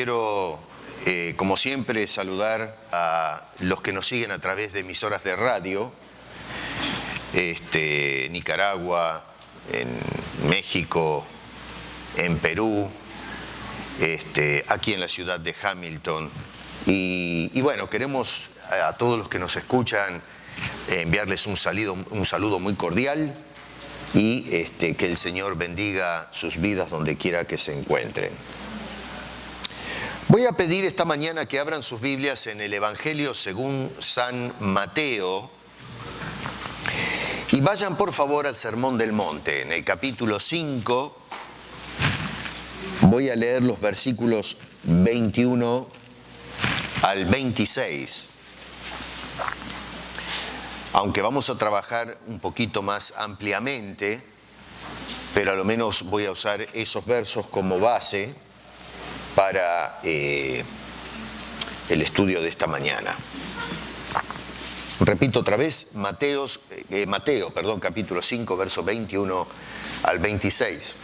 quiero, como siempre, saludar a los que nos siguen a través de emisoras de radio, Nicaragua, en México, en Perú, aquí en la ciudad de Hamilton. Y bueno, queremos a todos los que nos escuchan enviarles un saludo muy cordial y que el Señor bendiga sus vidas donde quiera que se encuentren. Voy a pedir esta mañana que abran sus Biblias en el Evangelio según San Mateo y vayan por favor al Sermón del Monte, en el capítulo 5. Voy a leer los versículos 21 al 26. Aunque vamos a trabajar un poquito más ampliamente, pero a lo menos voy a usar esos versos como base para el estudio de esta mañana. Repito otra vez, Mateo, capítulo 5, verso 21 al 26.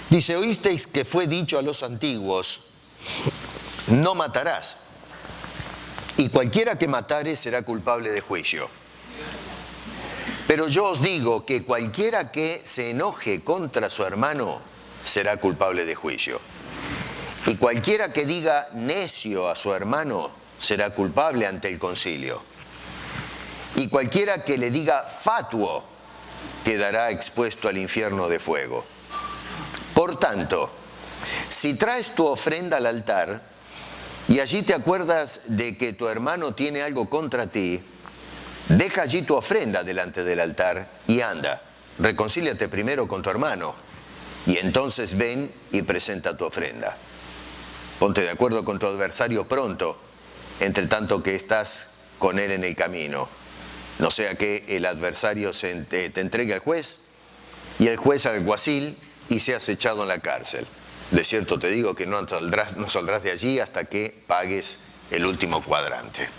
Dice: oísteis que fue dicho a los antiguos, no matarás, y cualquiera que matare será culpable de juicio. Pero yo os digo que cualquiera que se enoje contra su hermano será culpable de juicio. Y cualquiera que diga necio a su hermano será culpable ante el concilio. Y cualquiera que le diga fatuo quedará expuesto al infierno de fuego. Por tanto, si traes tu ofrenda al altar y allí te acuerdas de que tu hermano tiene algo contra ti, deja allí tu ofrenda delante del altar y anda, reconcíliate primero con tu hermano, y entonces ven y presenta tu ofrenda. Ponte de acuerdo con tu adversario pronto, entre tanto que estás con él en el camino. No sea que el adversario te entregue al juez y el juez al alguacil y seas echado en la cárcel. De cierto te digo que no saldrás de allí hasta que pagues el último cuadrante.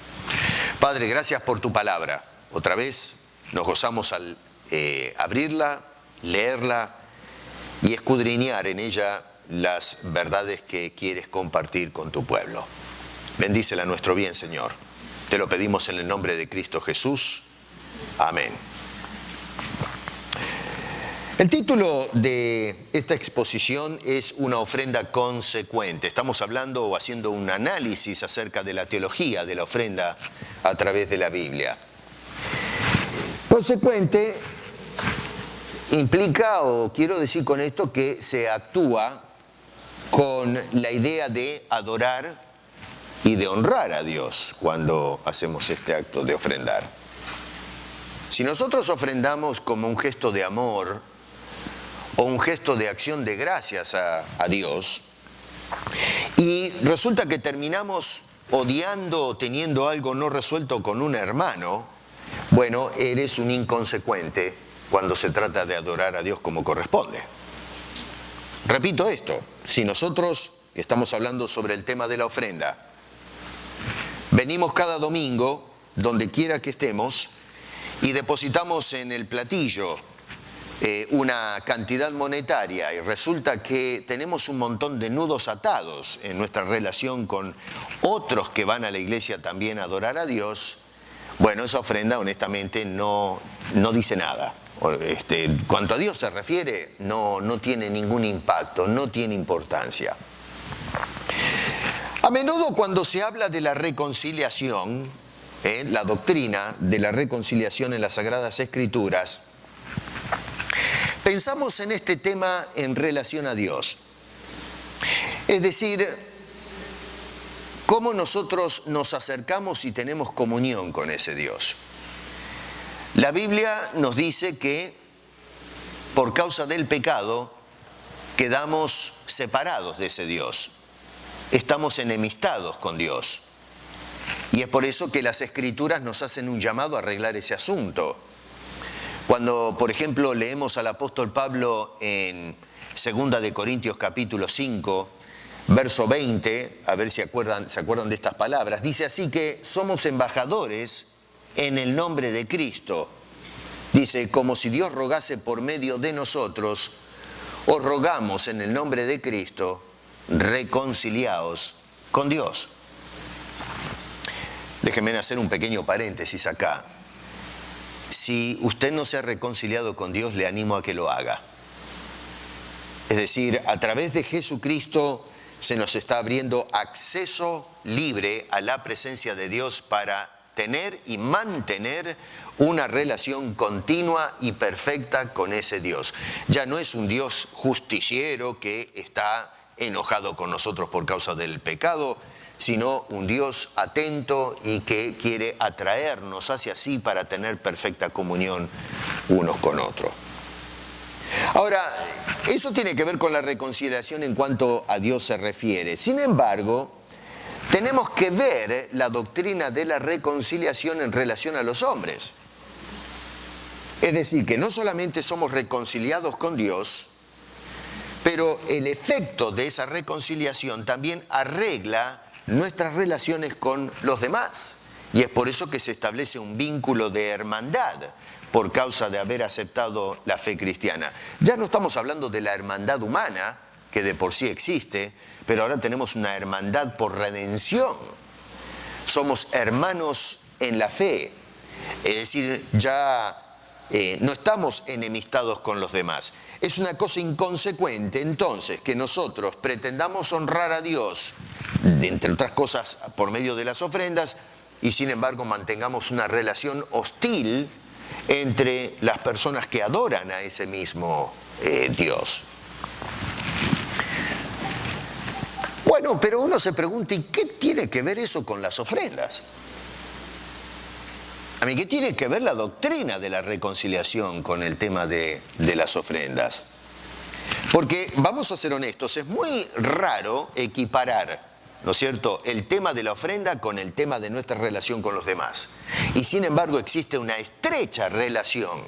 Padre, gracias por tu palabra. Otra vez nos gozamos al abrirla, leerla y escudriñar en ella las verdades que quieres compartir con tu pueblo. Bendícela a nuestro bien, Señor. Te lo pedimos en el nombre de Cristo Jesús. Amén. El título de esta exposición es Una ofrenda consecuente. Estamos hablando o haciendo un análisis acerca de la teología de la ofrenda a través de la Biblia. Consecuente implica, o quiero decir con esto, que se actúa con la idea de adorar y de honrar a Dios cuando hacemos este acto de ofrendar. Si nosotros ofrendamos como un gesto de amor o un gesto de acción de gracias a Dios, y resulta que terminamos odiando o teniendo algo no resuelto con un hermano, bueno, eres un inconsecuente cuando se trata de adorar a Dios como corresponde. Repito esto, si nosotros, que estamos hablando sobre el tema de la ofrenda, venimos cada domingo, donde quiera que estemos, y depositamos en el platillo una cantidad monetaria y resulta que tenemos un montón de nudos atados en nuestra relación con otros que van a la iglesia también a adorar a Dios, bueno, esa ofrenda honestamente no dice nada. Cuanto a Dios se refiere, no tiene ningún impacto, no tiene importancia. A menudo cuando se habla de la reconciliación, la doctrina de la reconciliación en las Sagradas Escrituras, pensamos en este tema en relación a Dios. Es decir, cómo nosotros nos acercamos y tenemos comunión con ese Dios. La Biblia nos dice que por causa del pecado quedamos separados de ese Dios. Estamos enemistados con Dios. Y es por eso que las Escrituras nos hacen un llamado a arreglar ese asunto. Cuando, por ejemplo, leemos al apóstol Pablo en 2 de Corintios capítulo 5, verso 20, a ver si se acuerdan de estas palabras, dice así que somos embajadores en el nombre de Cristo. Dice, como si Dios rogase por medio de nosotros, os rogamos en el nombre de Cristo, reconciliados con Dios. Déjenme hacer un pequeño paréntesis acá. Si usted no se ha reconciliado con Dios, le animo a que lo haga. Es decir, a través de Jesucristo se nos está abriendo acceso libre a la presencia de Dios para tener y mantener una relación continua y perfecta con ese Dios. Ya no es un Dios justiciero que está enojado con nosotros por causa del pecado, sino un Dios atento y que quiere atraernos hacia sí para tener perfecta comunión unos con otros. Ahora, eso tiene que ver con la reconciliación en cuanto a Dios se refiere. Sin embargo, tenemos que ver la doctrina de la reconciliación en relación a los hombres. Es decir, que no solamente somos reconciliados con Dios, pero el efecto de esa reconciliación también arregla nuestras relaciones con los demás. Y es por eso que se establece un vínculo de hermandad por causa de haber aceptado la fe cristiana. Ya no estamos hablando de la hermandad humana, que de por sí existe, pero ahora tenemos una hermandad por redención. Somos hermanos en la fe. Es decir, ya no estamos enemistados con los demás. Es una cosa inconsecuente, entonces, que nosotros pretendamos honrar a Dios, entre otras cosas, por medio de las ofrendas, y sin embargo mantengamos una relación hostil entre las personas que adoran a ese mismo Dios. Bueno, pero uno se pregunta, ¿y qué tiene que ver eso con las ofrendas? ¿Qué tiene que ver la doctrina de la reconciliación con el tema de las ofrendas? Porque, vamos a ser honestos, es muy raro equiparar, ¿no es cierto?, el tema de la ofrenda con el tema de nuestra relación con los demás. Y sin embargo existe una estrecha relación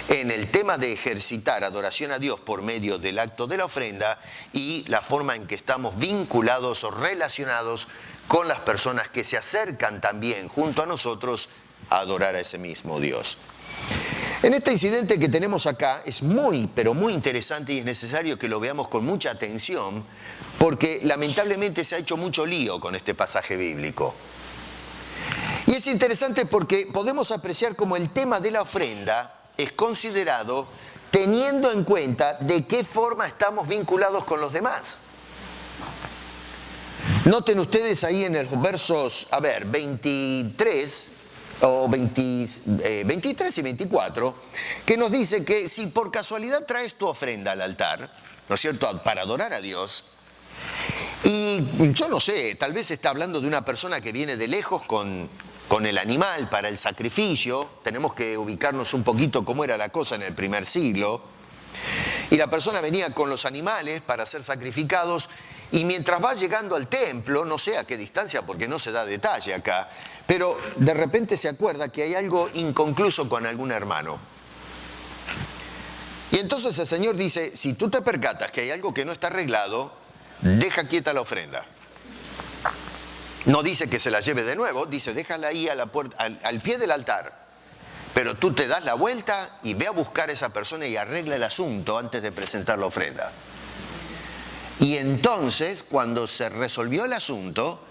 en el tema de ejercitar adoración a Dios por medio del acto de la ofrenda y la forma en que estamos vinculados o relacionados con las personas que se acercan también junto a nosotros a adorar a ese mismo Dios. En este incidente que tenemos acá es muy, pero muy interesante y es necesario que lo veamos con mucha atención porque lamentablemente se ha hecho mucho lío con este pasaje bíblico. Y es interesante porque podemos apreciar cómo el tema de la ofrenda es considerado teniendo en cuenta de qué forma estamos vinculados con los demás. Noten ustedes ahí en los versos, 23 y 24, que nos dice que si por casualidad traes tu ofrenda al altar, ¿no es cierto?, para adorar a Dios, y yo no sé, tal vez está hablando de una persona que viene de lejos con el animal para el sacrificio. Tenemos que ubicarnos un poquito cómo era la cosa en el primer siglo, y la persona venía con los animales para ser sacrificados, y mientras va llegando al templo, no sé a qué distancia porque no se da detalle acá, pero de repente se acuerda que hay algo inconcluso con algún hermano. Y entonces el Señor dice, si tú te percatas que hay algo que no está arreglado, deja quieta la ofrenda. No dice que se la lleve de nuevo, dice déjala ahí a la puerta, al pie del altar. Pero tú te das la vuelta y ve a buscar a esa persona y arregla el asunto antes de presentar la ofrenda. Y entonces, cuando se resolvió el asunto,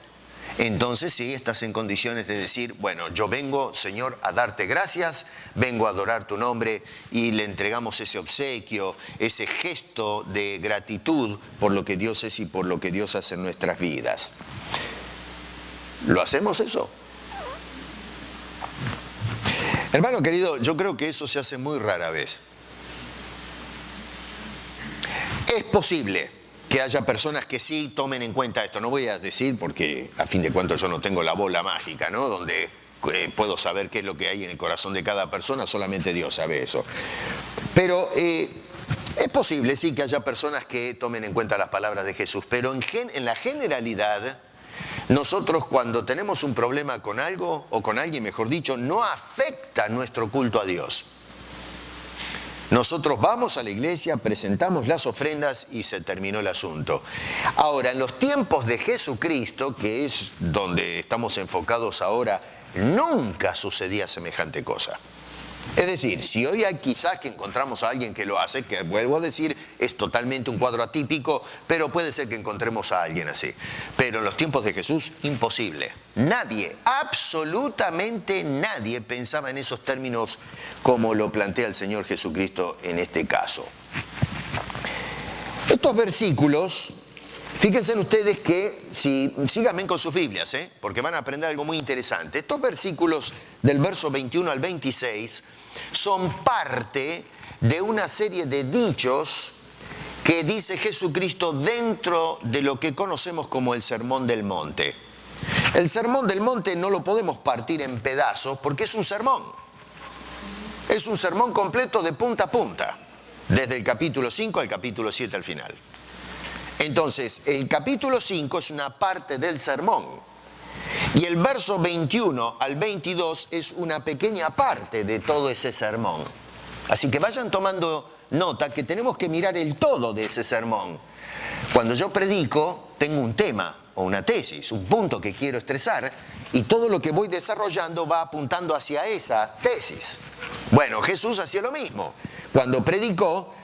entonces sí estás en condiciones de decir, bueno, yo vengo, Señor, a darte gracias, vengo a adorar tu nombre, y le entregamos ese obsequio, ese gesto de gratitud por lo que Dios es y por lo que Dios hace en nuestras vidas. ¿Lo hacemos eso? Hermano querido, yo creo que eso se hace muy rara vez. Es posible que haya personas que sí tomen en cuenta esto. No voy a decir porque a fin de cuentas yo no tengo la bola mágica, ¿no?, donde puedo saber qué es lo que hay en el corazón de cada persona, solamente Dios sabe eso. Pero es posible, sí, que haya personas que tomen en cuenta las palabras de Jesús, pero en la generalidad, nosotros cuando tenemos un problema con algo, o con alguien mejor dicho, no afecta nuestro culto a Dios. Nosotros vamos a la iglesia, presentamos las ofrendas y se terminó el asunto. Ahora, en los tiempos de Jesucristo, que es donde estamos enfocados ahora, nunca sucedía semejante cosa. Es decir, si hoy hay quizás que encontramos a alguien que lo hace, que vuelvo a decir, es totalmente un cuadro atípico, pero puede ser que encontremos a alguien así. Pero en los tiempos de Jesús, imposible. Nadie, absolutamente nadie pensaba en esos términos como lo plantea el Señor Jesucristo en este caso. Estos versículos, fíjense ustedes que, síganme con sus Biblias, porque van a aprender algo muy interesante. Estos versículos del verso 21 al 26 son parte de una serie de dichos que dice Jesucristo dentro de lo que conocemos como el Sermón del Monte. El Sermón del Monte no lo podemos partir en pedazos porque es un sermón. Es un sermón completo de punta a punta, desde el capítulo 5 al capítulo 7 al final. Entonces, el capítulo 5 es una parte del sermón. Y el verso 21 al 22 es una pequeña parte de todo ese sermón. Así que vayan tomando nota que tenemos que mirar el todo de ese sermón. Cuando yo predico, tengo un tema o una tesis, un punto que quiero expresar, y todo lo que voy desarrollando va apuntando hacia esa tesis. Bueno, Jesús hacía lo mismo. Cuando predicó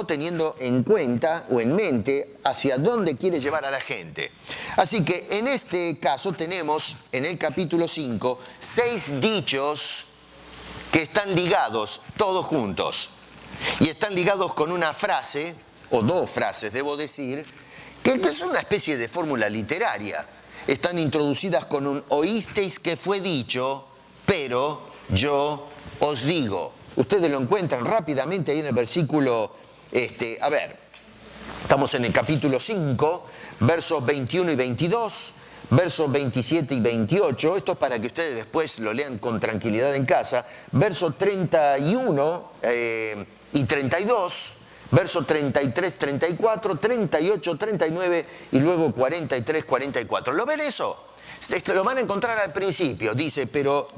teniendo en cuenta o en mente hacia dónde quiere llevar a la gente. Así que en este caso tenemos en el capítulo 5 6 dichos que están ligados todos juntos. Y están ligados con una frase, o 2 frases debo decir, que es una especie de fórmula literaria. Están introducidas con un oísteis que fue dicho, pero yo os digo. Ustedes lo encuentran rápidamente ahí en el versículo, estamos en el capítulo 5, versos 21 y 22, versos 27 y 28, esto es para que ustedes después lo lean con tranquilidad en casa, versos 31 y 32, versos 33, 34, 38, 39 y luego 43, 44. ¿Lo ven eso? Lo van a encontrar al principio, dice, pero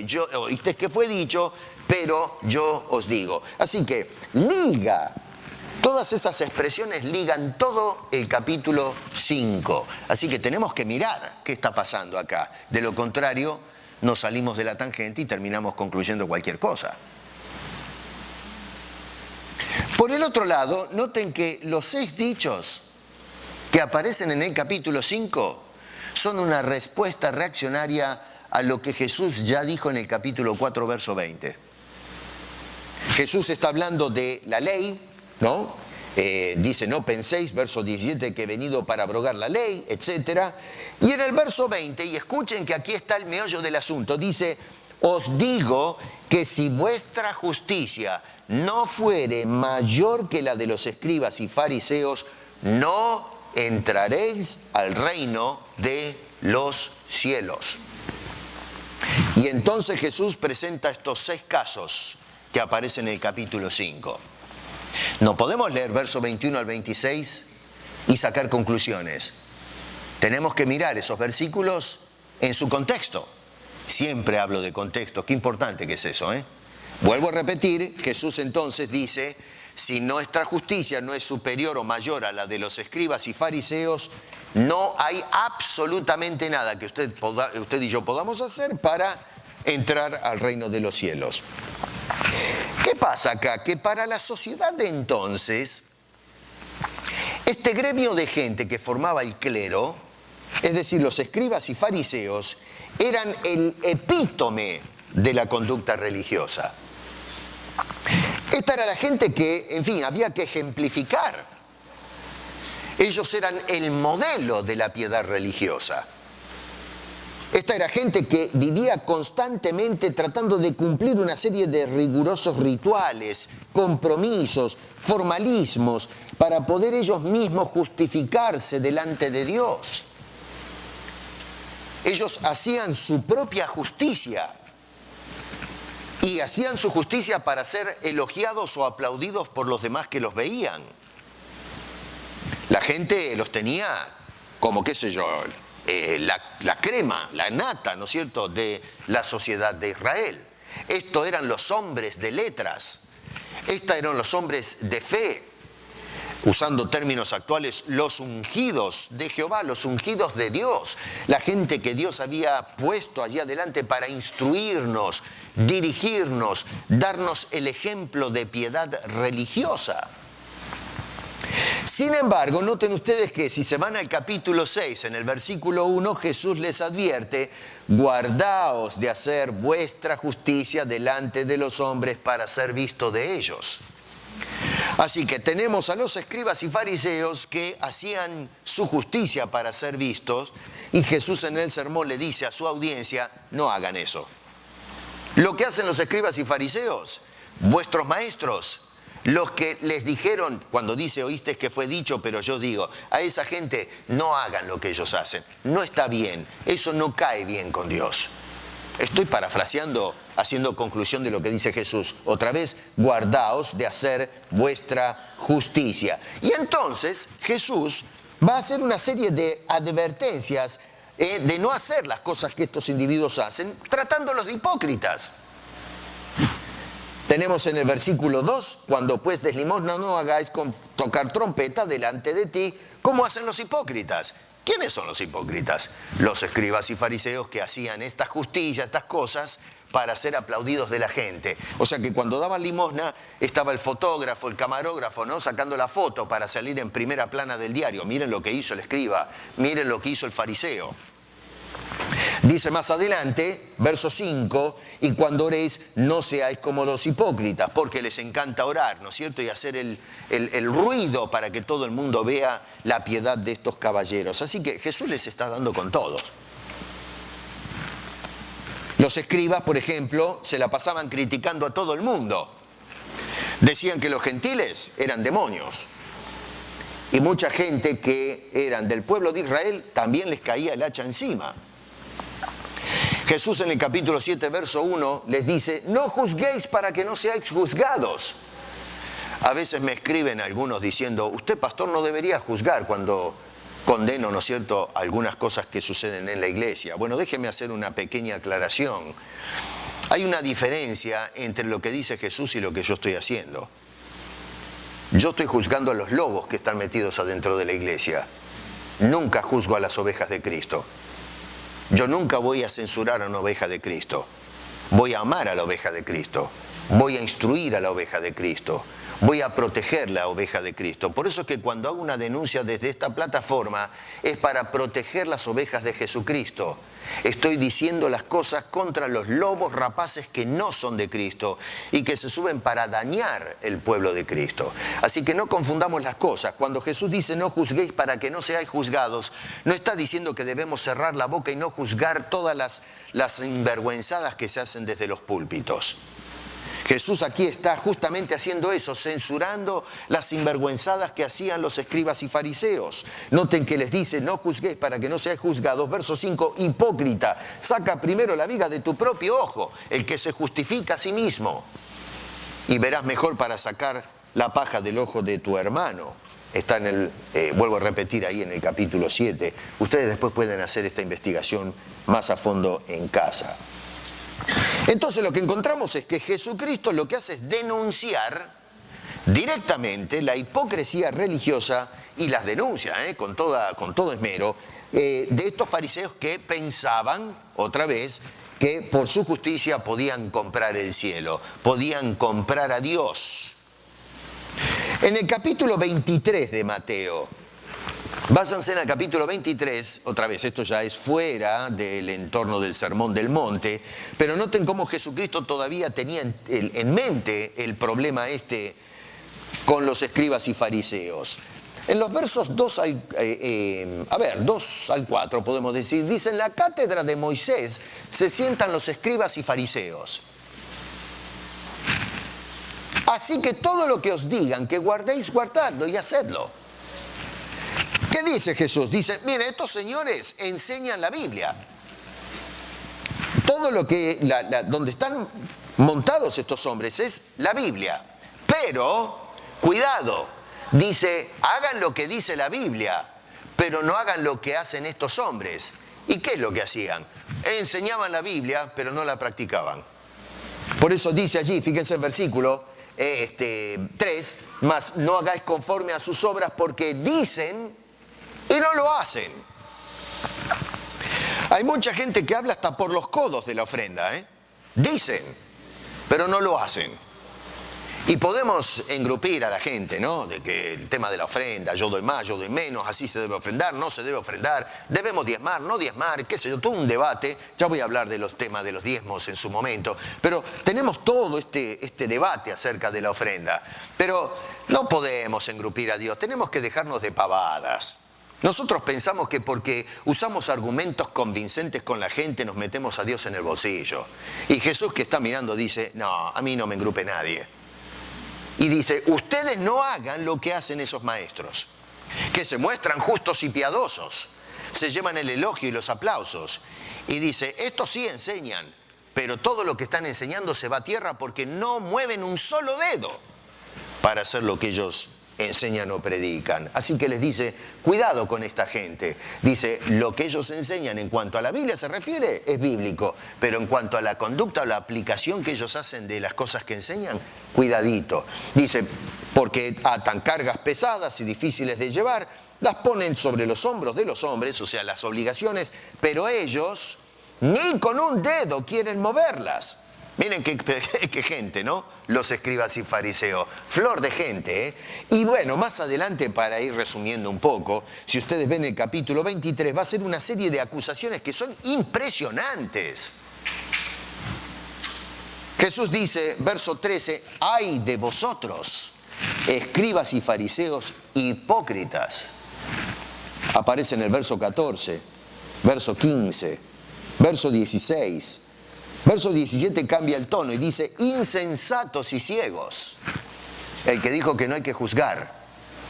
yo oíste que fue dicho, pero yo os digo. Así que liga, todas esas expresiones ligan todo el capítulo 5. Así que tenemos que mirar qué está pasando acá. De lo contrario, nos salimos de la tangente y terminamos concluyendo cualquier cosa. Por el otro lado, noten que los 6 dichos que aparecen en el capítulo 5 son una respuesta reaccionaria a lo que Jesús ya dijo en el capítulo 4, verso 20. Jesús está hablando de la ley, ¿no? Dice, no penséis, verso 17, que he venido para abrogar la ley, etc. Y en el verso 20, y escuchen que aquí está el meollo del asunto, dice, os digo que si vuestra justicia no fuere mayor que la de los escribas y fariseos, no entraréis al reino de los cielos. Y entonces Jesús presenta estos 6 casos que aparecen en el capítulo 5. No podemos leer verso 21 al 26 y sacar conclusiones. Tenemos que mirar esos versículos en su contexto. Siempre hablo de contexto, qué importante que es eso, ¿eh? Vuelvo a repetir, Jesús entonces dice, si nuestra justicia no es superior o mayor a la de los escribas y fariseos, no hay absolutamente nada que usted y yo podamos hacer para entrar al reino de los cielos. ¿Qué pasa acá? Que para la sociedad de entonces, este gremio de gente que formaba el clero, es decir, los escribas y fariseos, eran el epítome de la conducta religiosa. Esta era la gente que, en fin, había que ejemplificar. Ellos eran el modelo de la piedad religiosa. Esta era gente que vivía constantemente tratando de cumplir una serie de rigurosos rituales, compromisos, formalismos, para poder ellos mismos justificarse delante de Dios. Ellos hacían su propia justicia y hacían su justicia para ser elogiados o aplaudidos por los demás que los veían. La gente los tenía como, qué sé yo, la crema, la nata, ¿no es cierto?, de la sociedad de Israel. Estos eran los hombres de letras, estos eran los hombres de fe, usando términos actuales, los ungidos de Jehová, los ungidos de Dios, la gente que Dios había puesto allí adelante para instruirnos dirigirnos, darnos el ejemplo de piedad religiosa. Sin embargo, noten ustedes que si se van al capítulo 6, en el versículo 1, Jesús les advierte: guardaos de hacer vuestra justicia delante de los hombres para ser visto de ellos. Así que tenemos a los escribas y fariseos que hacían su justicia para ser vistos, y Jesús en el sermón le dice a su audiencia: no hagan eso. Lo que hacen los escribas y fariseos, vuestros maestros, los que les dijeron, cuando dice oísteis que fue dicho, pero yo digo, a esa gente no hagan lo que ellos hacen. No está bien, eso no cae bien con Dios. Estoy parafraseando, haciendo conclusión de lo que dice Jesús. Otra vez, guardaos de hacer vuestra justicia. Y entonces Jesús va a hacer una serie de advertencias de no hacer las cosas que estos individuos hacen, tratándolos de hipócritas. Tenemos en el versículo 2, cuando pues des limosna no hagáis con tocar trompeta delante de ti, como hacen los hipócritas. ¿Quiénes son los hipócritas? Los escribas y fariseos que hacían esta justicia, estas cosas, para ser aplaudidos de la gente. O sea que cuando daban limosna estaba el fotógrafo, el camarógrafo, ¿no?, sacando la foto para salir en primera plana del diario. Miren lo que hizo el escriba, miren lo que hizo el fariseo. Dice más adelante, verso 5, y cuando oréis no seáis como los hipócritas, porque les encanta orar, ¿no es cierto?, y hacer el ruido para que todo el mundo vea la piedad de estos caballeros. Así que Jesús les está dando con todos. Los escribas, por ejemplo, se la pasaban criticando a todo el mundo. Decían que los gentiles eran demonios. Y mucha gente que eran del pueblo de Israel también les caía el hacha encima. Jesús en el capítulo 7, verso 1, les dice: no juzguéis para que no seáis juzgados. A veces me escriben algunos diciendo: usted, pastor, no debería juzgar cuando condeno, ¿no es cierto?, algunas cosas que suceden en la iglesia. Bueno, déjeme hacer una pequeña aclaración. Hay una diferencia entre lo que dice Jesús y lo que yo estoy haciendo. Yo estoy juzgando a los lobos que están metidos adentro de la iglesia. Nunca juzgo a las ovejas de Cristo. Yo nunca voy a censurar a una oveja de Cristo. Voy a amar a la oveja de Cristo. Voy a instruir a la oveja de Cristo. Voy a proteger la oveja de Cristo. Por eso es que cuando hago una denuncia desde esta plataforma es para proteger las ovejas de Jesucristo. Estoy diciendo las cosas contra los lobos rapaces que no son de Cristo y que se suben para dañar el pueblo de Cristo. Así que no confundamos las cosas. Cuando Jesús dice no juzguéis para que no seáis juzgados, no está diciendo que debemos cerrar la boca y no juzgar todas las sinvergüenzadas que se hacen desde los púlpitos. Jesús aquí está justamente haciendo eso, censurando las sinvergüenzadas que hacían los escribas y fariseos. Noten que les dice: no juzguéis para que no seáis juzgados. Verso 5, hipócrita, saca primero la viga de tu propio ojo, el que se justifica a sí mismo, y verás mejor para sacar la paja del ojo de tu hermano. Está en el, vuelvo a repetir ahí en el capítulo 7. Ustedes después pueden hacer esta investigación más a fondo en casa. Entonces lo que encontramos es que Jesucristo lo que hace es denunciar directamente la hipocresía religiosa, y las denuncia con todo esmero, de estos fariseos que pensaban, otra vez, que por su justicia podían comprar el cielo, podían comprar a Dios. En el capítulo 23 de Mateo, váyanse al capítulo 23, otra vez, esto ya es fuera del entorno del Sermón del Monte, pero noten cómo Jesucristo todavía tenía en mente el problema con los escribas y fariseos. En los versos 2 al 4 podemos decir, dice: en la cátedra de Moisés se sientan los escribas y fariseos. Así que todo lo que os digan que guardéis, guardadlo y hacedlo. ¿Qué dice Jesús? Dice: miren, estos señores enseñan la Biblia. Todo lo que, donde están montados estos hombres es la Biblia. Pero, cuidado, dice: hagan lo que dice la Biblia, pero no hagan lo que hacen estos hombres. ¿Y qué es lo que hacían? Enseñaban la Biblia, pero no la practicaban. Por eso dice allí, fíjense el versículo 3, mas no hagáis conforme a sus obras, porque dicen y no lo hacen. Hay mucha gente que habla hasta por los codos de la ofrenda, Dicen, pero no lo hacen. Y podemos engrupir a la gente, ¿no? De que el tema de la ofrenda, yo doy más, yo doy menos, así se debe ofrendar, no se debe ofrendar, debemos diezmar, no diezmar, qué sé yo, todo un debate. Ya voy a hablar de los temas de los diezmos en su momento, pero tenemos todo este debate acerca de la ofrenda. Pero no podemos engrupir a Dios, tenemos que dejarnos de pavadas. Nosotros pensamos que porque usamos argumentos convincentes con la gente nos metemos a Dios en el bolsillo. Y Jesús, que está mirando, dice, no, a mí no me engrupe nadie. Y dice, ustedes no hagan lo que hacen esos maestros, que se muestran justos y piadosos, se llevan el elogio y los aplausos. Y dice, estos sí enseñan, pero todo lo que están enseñando se va a tierra porque no mueven un solo dedo para hacer lo que ellos enseñan o predican. Así que les dice, cuidado con esta gente. Dice, lo que ellos enseñan en cuanto a la Biblia se refiere es bíblico, pero en cuanto a la conducta o la aplicación que ellos hacen de las cosas que enseñan, cuidadito. Dice, porque atan cargas pesadas y difíciles de llevar, las ponen sobre los hombros de los hombres, o sea, las obligaciones, pero ellos ni con un dedo quieren moverlas. Miren qué gente, ¿no? Los escribas y fariseos. Flor de gente, ¿eh? Y bueno, más adelante, para ir resumiendo un poco, si ustedes ven el capítulo 23, va a ser una serie de acusaciones que son impresionantes. Jesús dice, verso 13, ¡ay de vosotros, escribas y fariseos hipócritas! Aparece en el verso 14, verso 15, verso 16... Verso 17 cambia el tono y dice, insensatos y ciegos. El que dijo que no hay que juzgar.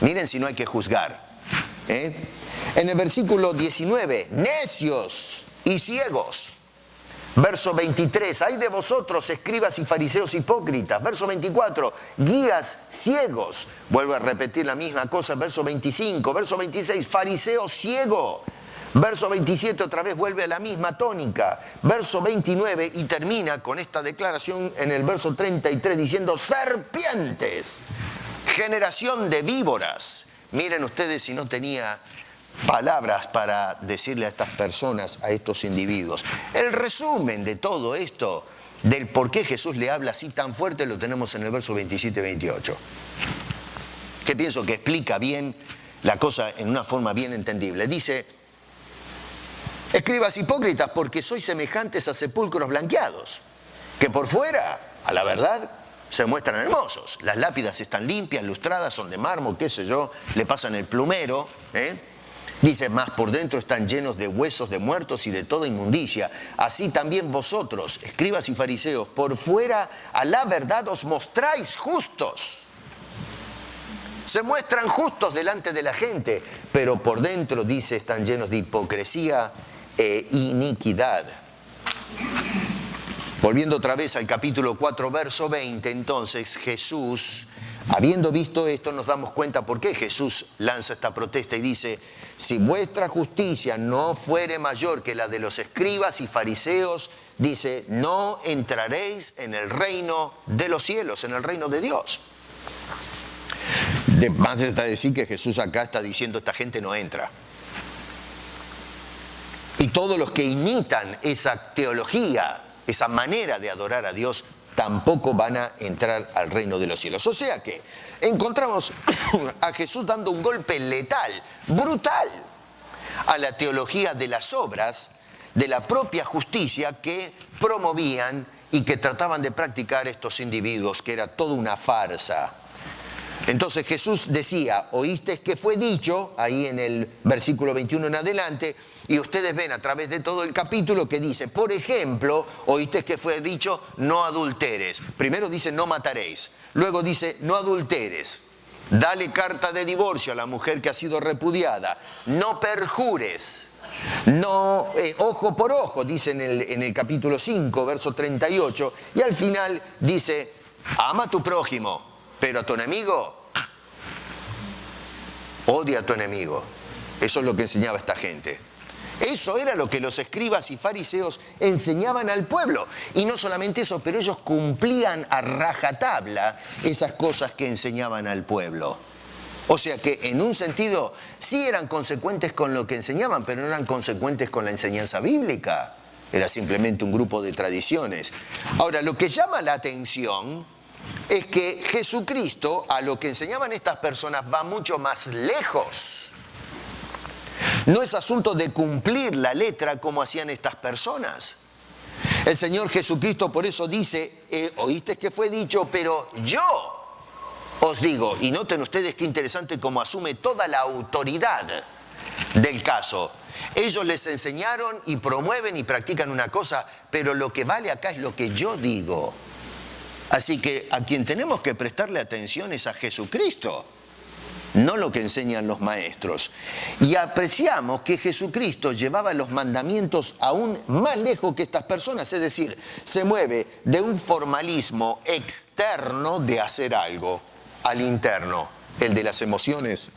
Miren si no hay que juzgar. En el versículo 19, necios y ciegos. Verso 23, ay de vosotros, escribas y fariseos hipócritas. Verso 24, guías ciegos. Vuelvo a repetir la misma cosa. Verso 25, verso 26, fariseo ciego. Verso 27 otra vez vuelve a la misma tónica. Verso 29 y termina con esta declaración en el verso 33 diciendo, serpientes, generación de víboras. Miren ustedes si no tenía palabras para decirle a estas personas, a estos individuos. El resumen de todo esto, del por qué Jesús le habla así tan fuerte, lo tenemos en el verso 27 y 28. Que pienso que explica bien la cosa en una forma bien entendible. Dice, escribas hipócritas, porque sois semejantes a sepulcros blanqueados, que por fuera, a la verdad, se muestran hermosos. Las lápidas están limpias, lustradas, son de mármol, qué sé yo, le pasan el plumero. Dice, más por dentro están llenos de huesos de muertos y de toda inmundicia. Así también vosotros, escribas y fariseos, por fuera, a la verdad os mostráis justos. Se muestran justos delante de la gente, pero por dentro, dice, están llenos de hipocresía e iniquidad. Volviendo otra vez al capítulo 4, verso 20, entonces Jesús, habiendo visto esto, nos damos cuenta por qué Jesús lanza esta protesta y dice, si vuestra justicia no fuere mayor que la de los escribas y fariseos, dice, no entraréis en el reino de los cielos, en el reino de Dios. De más está decir que Jesús acá está diciendo, esta gente no entra. Y todos los que imitan esa teología, esa manera de adorar a Dios, tampoco van a entrar al reino de los cielos. O sea que encontramos a Jesús dando un golpe letal, brutal, a la teología de las obras, de la propia justicia que promovían y que trataban de practicar estos individuos, que era toda una farsa. Entonces Jesús decía, oísteis que fue dicho, ahí en el versículo 21 en adelante, y ustedes ven a través de todo el capítulo que dice, por ejemplo, oísteis que fue dicho, no adulteres. Primero dice, no mataréis. Luego dice, no adulteres. Dale carta de divorcio a la mujer que ha sido repudiada. No perjures. No, ojo por ojo, dice en el capítulo 5, verso 38. Y al final dice, ama a tu prójimo, pero a tu enemigo, odia a tu enemigo. Eso es lo que enseñaba esta gente. Eso era lo que los escribas y fariseos enseñaban al pueblo. Y no solamente eso, pero ellos cumplían a rajatabla esas cosas que enseñaban al pueblo. O sea que en un sentido sí eran consecuentes con lo que enseñaban, pero no eran consecuentes con la enseñanza bíblica. era simplemente un grupo de tradiciones. Ahora, lo que llama la atención es que Jesucristo, a lo que enseñaban estas personas, va mucho más lejos. No es asunto de cumplir la letra como hacían estas personas. El Señor Jesucristo por eso dice, oíste que fue dicho, pero yo os digo. Y noten ustedes qué interesante cómo asume toda la autoridad del caso. Ellos les enseñaron y promueven y practican una cosa, pero lo que vale acá es lo que yo digo. Así que a quien tenemos que prestarle atención es a Jesucristo, no lo que enseñan los maestros. Y apreciamos que Jesucristo llevaba los mandamientos aún más lejos que estas personas, es decir, se mueve de un formalismo externo de hacer algo al interno, el de las emociones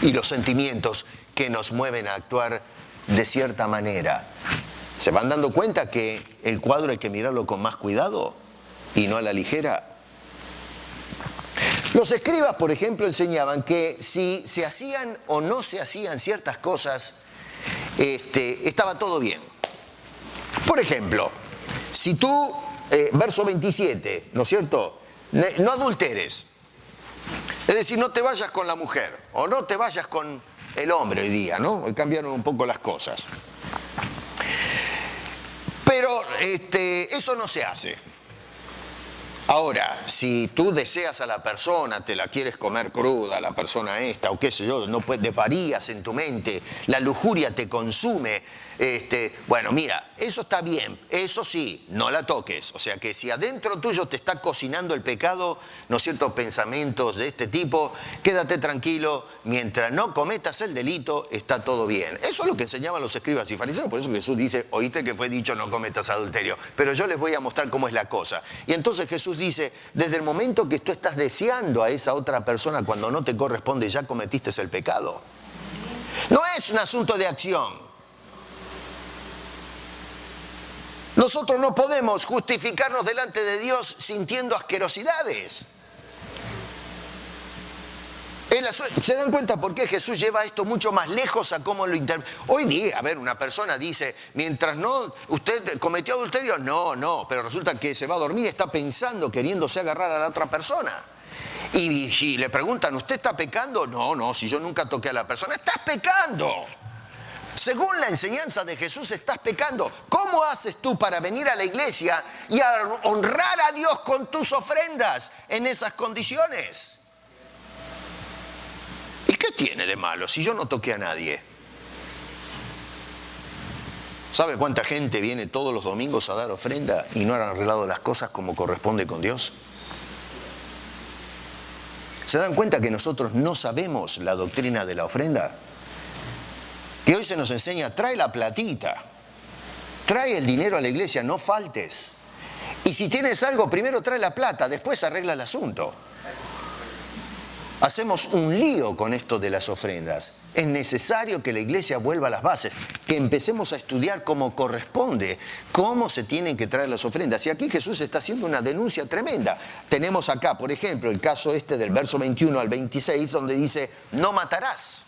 y los sentimientos que nos mueven a actuar de cierta manera. ¿Se van dando cuenta que el cuadro hay que mirarlo con más cuidado y no a la ligera? Los escribas, por ejemplo, enseñaban que si se hacían o no se hacían ciertas cosas, estaba todo bien. Por ejemplo, si tú, verso 27, ¿no es cierto? No adulteres. Es decir, no te vayas con la mujer o no te vayas con el hombre hoy día, ¿no? Hoy cambiaron un poco las cosas. Pero eso no se hace. Ahora, si tú deseas a la persona, te la quieres comer cruda, la persona esta, o qué sé yo, no te varías en tu mente, la lujuria te consume, bueno, mira, eso está bien, eso sí, no la toques. O sea que si adentro tuyo te está cocinando el pecado, ¿no es cierto?, pensamientos de este tipo, quédate tranquilo, mientras no cometas el delito, está todo bien. Eso es lo que enseñaban los escribas y fariseos, por eso Jesús dice, oíste que fue dicho no cometas adulterio, pero yo les voy a mostrar cómo es la cosa. Y entonces Jesús dice, desde el momento que tú estás deseando a esa otra persona cuando no te corresponde, ya cometiste el pecado. No es un asunto de acción. Nosotros no podemos justificarnos delante de Dios sintiendo asquerosidades. ¿Se dan cuenta por qué Jesús lleva esto mucho más lejos a cómo lo interpreta? Hoy día, a ver, una persona dice, mientras no, usted cometió adulterio, no, pero resulta que se va a dormir y está pensando, queriéndose agarrar a la otra persona. Y si le preguntan, ¿usted está pecando? No, si yo nunca toqué a la persona. ¡Estás pecando! Según la enseñanza de Jesús, estás pecando. ¿Cómo haces tú para venir a la iglesia y a honrar a Dios con tus ofrendas en esas condiciones? ¿Y qué tiene de malo si yo no toqué a nadie? ¿Sabe cuánta gente viene todos los domingos a dar ofrenda y no han arreglado las cosas como corresponde con Dios? ¿Se dan cuenta que nosotros no sabemos la doctrina de la ofrenda? Que hoy se nos enseña, trae la platita, trae el dinero a la iglesia, no faltes. Y si tienes algo, primero trae la plata, después arregla el asunto. Hacemos un lío con esto de las ofrendas. Es necesario que la iglesia vuelva a las bases, que empecemos a estudiar como corresponde, cómo se tienen que traer las ofrendas. Y aquí Jesús está haciendo una denuncia tremenda. Tenemos acá, por ejemplo, el caso del verso 21 al 26, donde dice, no matarás.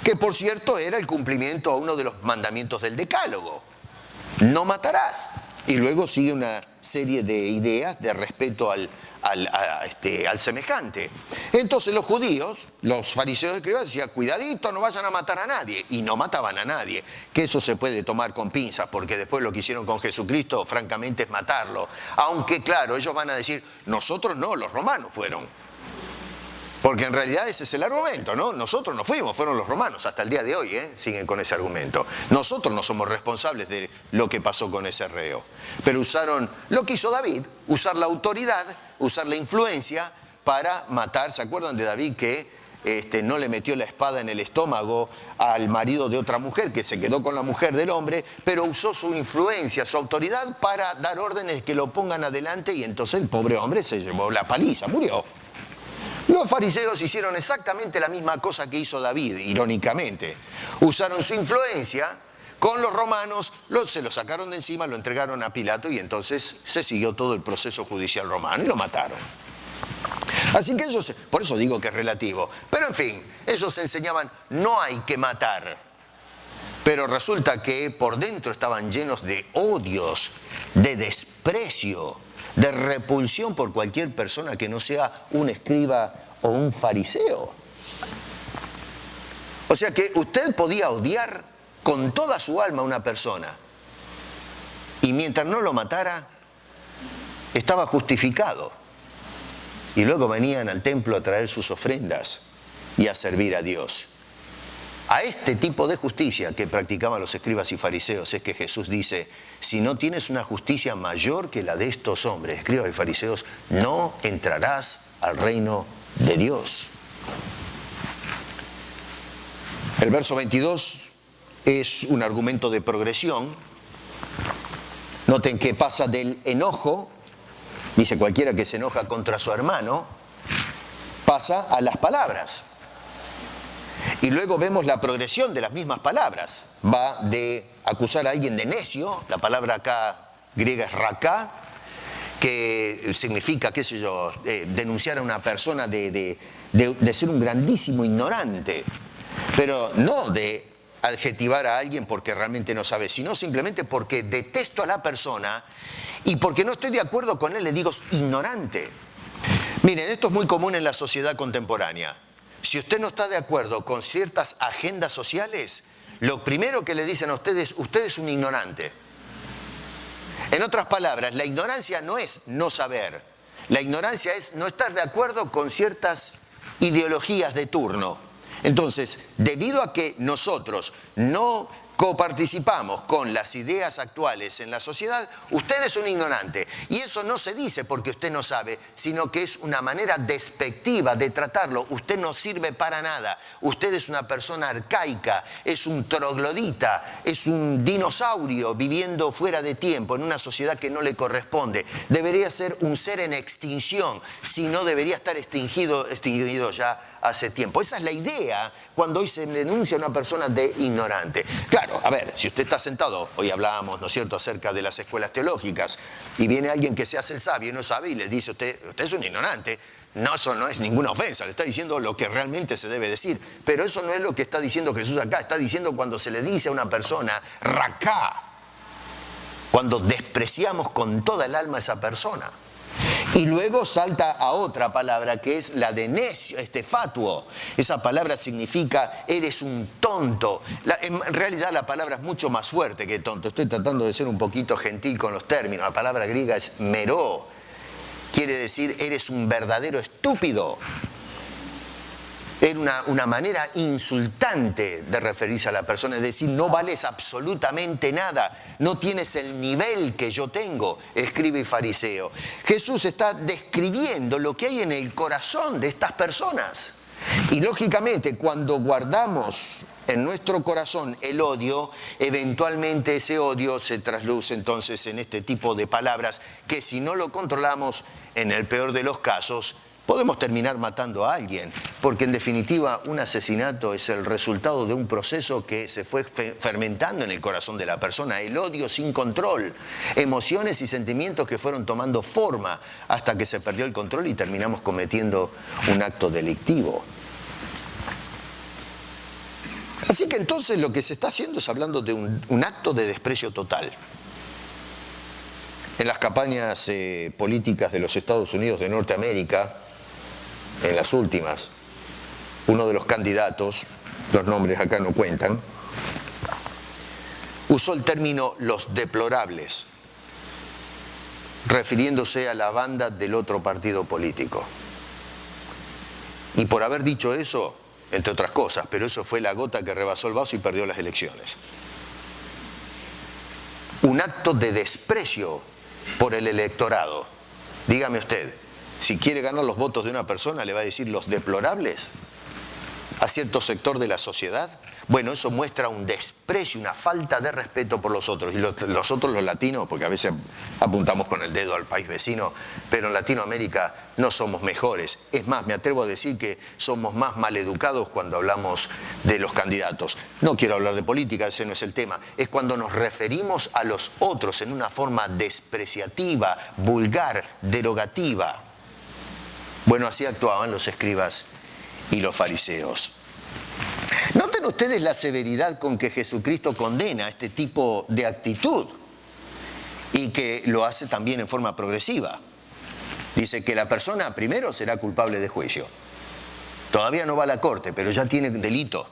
Que por cierto era el cumplimiento a uno de los mandamientos del Decálogo. No matarás. Y luego sigue una serie de ideas de respeto al semejante. Entonces los judíos, los fariseos y escribas decían, cuidadito, no vayan a matar a nadie. Y no mataban a nadie. Que eso se puede tomar con pinzas, porque después lo que hicieron con Jesucristo, francamente, es matarlo. Aunque claro, ellos van a decir, nosotros no, los romanos fueron. Porque en realidad ese es el argumento, ¿no? Nosotros no fuimos, fueron los romanos, hasta el día de hoy, siguen con ese argumento. Nosotros no somos responsables de lo que pasó con ese reo. Pero usaron lo que hizo David, usar la autoridad, usar la influencia para matar. ¿Se acuerdan de David que no le metió la espada en el estómago al marido de otra mujer, que se quedó con la mujer del hombre, pero usó su influencia, su autoridad para dar órdenes que lo pongan adelante y entonces el pobre hombre se llevó la paliza, murió? Los fariseos hicieron exactamente la misma cosa que hizo David, irónicamente. Usaron su influencia con los romanos, se lo sacaron de encima, lo entregaron a Pilato y entonces se siguió todo el proceso judicial romano y lo mataron. Así que ellos, por eso digo que es relativo. Pero en fin, ellos enseñaban, no hay que matar. Pero resulta que por dentro estaban llenos de odios, de desprecio, de repulsión por cualquier persona que no sea un escriba o un fariseo. O sea que usted podía odiar con toda su alma a una persona y mientras no lo matara, estaba justificado. Y luego venían al templo a traer sus ofrendas y a servir a Dios. A este tipo de justicia que practicaban los escribas y fariseos es que Jesús dice: si no tienes una justicia mayor que la de estos hombres, escribas y fariseos, no entrarás al reino de Dios. El verso 22 es un argumento de progresión. Noten que pasa del enojo, dice cualquiera que se enoja contra su hermano, pasa a las palabras. Y luego vemos la progresión de las mismas palabras. Va de acusar a alguien de necio, la palabra acá griega es raká, que significa, qué sé yo, denunciar a una persona de ser un grandísimo ignorante, pero no de adjetivar a alguien porque realmente no sabe, sino simplemente porque detesto a la persona y porque no estoy de acuerdo con él, le digo ignorante. Miren, esto es muy común en la sociedad contemporánea. Si usted no está de acuerdo con ciertas agendas sociales, lo primero que le dicen a ustedes: usted es un ignorante. En otras palabras, la ignorancia no es no saber. La ignorancia es no estar de acuerdo con ciertas ideologías de turno. Entonces, debido a que nosotros no coparticipamos con las ideas actuales en la sociedad, usted es un ignorante. Y eso no se dice porque usted no sabe, sino que es una manera despectiva de tratarlo. Usted no sirve para nada. Usted es una persona arcaica, es un troglodita, es un dinosaurio viviendo fuera de tiempo en una sociedad que no le corresponde. Debería ser un ser en extinción, si no debería estar extinguido ya hace tiempo. Esa es la idea cuando hoy se denuncia a una persona de ignorante. Claro, a ver, si usted está sentado, hoy hablábamos, ¿no es cierto?, acerca de las escuelas teológicas, y viene alguien que se hace el sabio y no sabe y le dice: usted es un ignorante. No, eso no es ninguna ofensa, le está diciendo lo que realmente se debe decir. Pero eso no es lo que está diciendo Jesús acá. Está diciendo cuando se le dice a una persona raká, cuando despreciamos con toda el alma a esa persona. Y luego salta a otra palabra que es la de necio, fatuo. Esa palabra significa eres un tonto. En realidad la palabra es mucho más fuerte que tonto. Estoy tratando de ser un poquito gentil con los términos. La palabra griega es meró. Quiere decir eres un verdadero estúpido. Era una manera insultante de referirse a la persona, es decir, no vales absolutamente nada, no tienes el nivel que yo tengo, escriba y fariseo. Jesús está describiendo lo que hay en el corazón de estas personas. Y lógicamente, cuando guardamos en nuestro corazón el odio, eventualmente ese odio se trasluce entonces en este tipo de palabras que, si no lo controlamos, en el peor de los casos, podemos terminar matando a alguien, porque en definitiva un asesinato es el resultado de un proceso que se fue fermentando en el corazón de la persona, el odio sin control, emociones y sentimientos que fueron tomando forma hasta que se perdió el control y terminamos cometiendo un acto delictivo. Así que entonces lo que se está haciendo es hablando de un acto de desprecio total. En las campañas políticas de los Estados Unidos de Norteamérica, en las últimas, uno de los candidatos, los nombres acá no cuentan, usó el término los deplorables, refiriéndose a la banda del otro partido político. Y por haber dicho eso, entre otras cosas, pero eso fue la gota que rebasó el vaso y perdió las elecciones. Un acto de desprecio por el electorado. Dígame usted, si quiere ganar los votos de una persona, ¿le va a decir los deplorables a cierto sector de la sociedad? Bueno, eso muestra un desprecio, una falta de respeto por los otros. Y los otros, los latinos, porque a veces apuntamos con el dedo al país vecino, pero en Latinoamérica no somos mejores. Es más, me atrevo a decir que somos más maleducados cuando hablamos de los candidatos. No quiero hablar de política, ese no es el tema. Es cuando nos referimos a los otros en una forma despreciativa, vulgar, derogativa. Bueno, así actuaban los escribas y los fariseos. Noten ustedes la severidad con que Jesucristo condena este tipo de actitud y que lo hace también en forma progresiva. Dice que la persona primero será culpable de juicio. Todavía no va a la corte, pero ya tiene delito.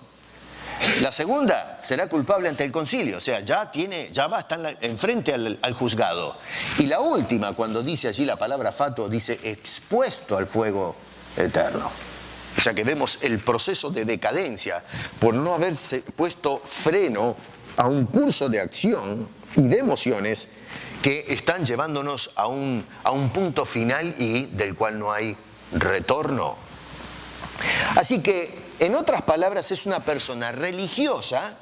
La segunda será culpable ante el concilio, o sea, ya va a estar enfrente al juzgado. Y la última, cuando dice allí la palabra fatuo, dice expuesto al fuego eterno. O sea que vemos el proceso de decadencia por no haberse puesto freno a un curso de acción y de emociones que están llevándonos a un punto final y del cual no hay retorno. Así que, en otras palabras, es una persona religiosa,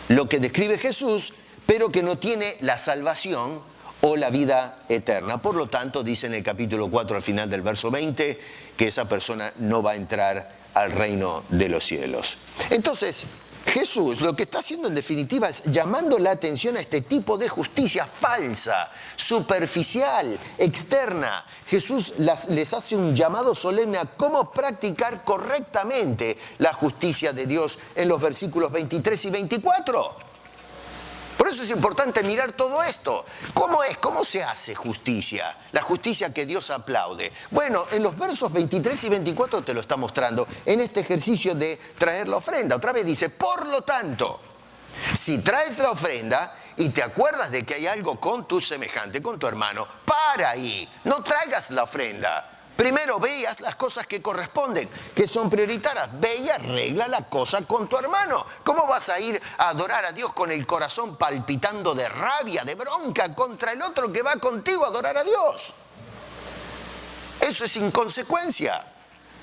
lo que describe Jesús, pero que no tiene la salvación o la vida eterna. Por lo tanto, dice en el capítulo 4, al final del verso 20, que esa persona no va a entrar al reino de los cielos. Entonces, Jesús lo que está haciendo en definitiva es llamando la atención a este tipo de justicia falsa, superficial, externa. Jesús les hace un llamado solemne a cómo practicar correctamente la justicia de Dios en los versículos 23 y 24. Por eso es importante mirar todo esto. ¿Cómo es? ¿Cómo se hace justicia? La justicia que Dios aplaude. Bueno, en los versos 23 y 24 te lo está mostrando en este ejercicio de traer la ofrenda. Otra vez dice, por lo tanto, si traes la ofrenda y te acuerdas de que hay algo con tu semejante, con tu hermano, para ahí, no traigas la ofrenda. Primero ve y haz las cosas que corresponden, que son prioritarias. Ve y arregla la cosa con tu hermano. ¿Cómo vas a ir a adorar a Dios con el corazón palpitando de rabia, de bronca contra el otro que va contigo a adorar a Dios? Eso es inconsecuencia.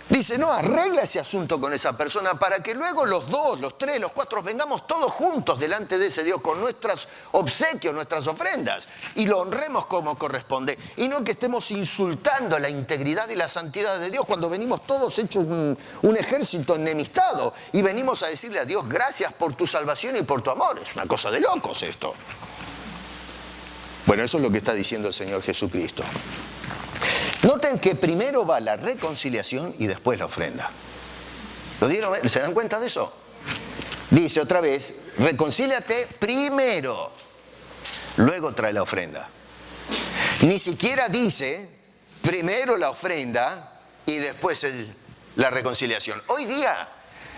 Dice, no, arregla ese asunto con esa persona para que luego los 2, los 3, los 4 vengamos todos juntos delante de ese Dios con nuestros obsequios, nuestras ofrendas y lo honremos como corresponde y no que estemos insultando la integridad y la santidad de Dios cuando venimos todos hechos un ejército enemistado y venimos a decirle a Dios gracias por tu salvación y por tu amor. Es una cosa de locos esto. Bueno, eso es lo que está diciendo el Señor Jesucristo. Noten que primero va la reconciliación y después la ofrenda. ¿Lo dieron? ¿Se dan cuenta de eso? Dice otra vez, reconcíliate primero, luego trae la ofrenda. Ni siquiera dice primero la ofrenda y después la reconciliación. Hoy día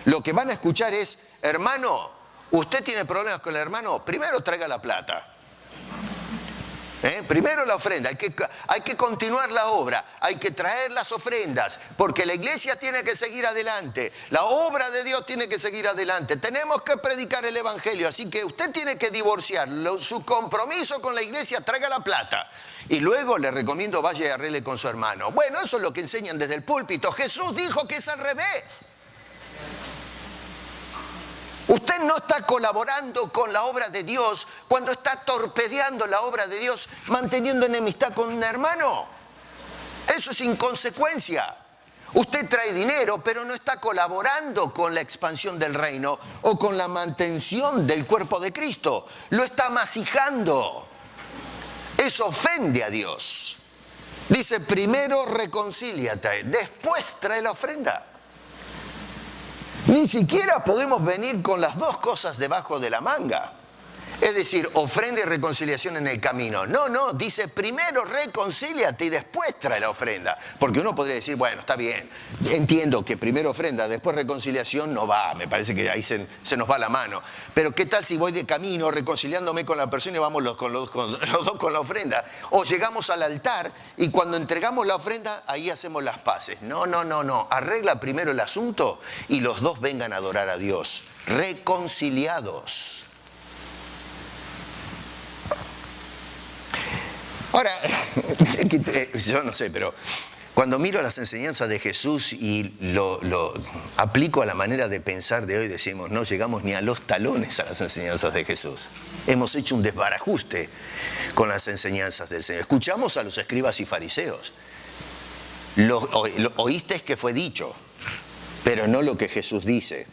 lo que van a escuchar es, hermano, usted tiene problemas con el hermano, primero traiga la plata. Primero la ofrenda, hay que continuar la obra, hay que traer las ofrendas, porque la iglesia tiene que seguir adelante, la obra de Dios tiene que seguir adelante, tenemos que predicar el evangelio, así que usted tiene que divorciar su compromiso con la iglesia, traiga la plata. Y luego le recomiendo vaya y arregle con su hermano. Bueno, eso es lo que enseñan desde el púlpito. Jesús dijo que es al revés. Usted no está colaborando con la obra de Dios cuando está torpedeando la obra de Dios, manteniendo enemistad con un hermano. Eso es inconsecuencia. Usted trae dinero, pero no está colaborando con la expansión del reino o con la mantención del cuerpo de Cristo. Lo está masijando. Eso ofende a Dios. Dice, primero reconcíliate, después trae la ofrenda. Ni siquiera podemos venir con las dos cosas debajo de la manga. Es decir, ofrenda y reconciliación en el camino. No, dice primero reconcíliate y después trae la ofrenda. Porque uno podría decir, bueno, está bien, entiendo que primero ofrenda, después reconciliación no va, me parece que ahí se nos va la mano. Pero ¿qué tal si voy de camino reconciliándome con la persona y vamos los dos con la ofrenda? O llegamos al altar y cuando entregamos la ofrenda, ahí hacemos las paces. No, arregla primero el asunto y los dos vengan a adorar a Dios, reconciliados. Ahora, yo no sé, pero cuando miro las enseñanzas de Jesús y lo aplico a la manera de pensar de hoy, decimos, no llegamos ni a los talones a las enseñanzas de Jesús. Hemos hecho un desbarajuste con las enseñanzas del Señor. Escuchamos a los escribas y fariseos. Oísteis que fue dicho, pero no lo que Jesús dice.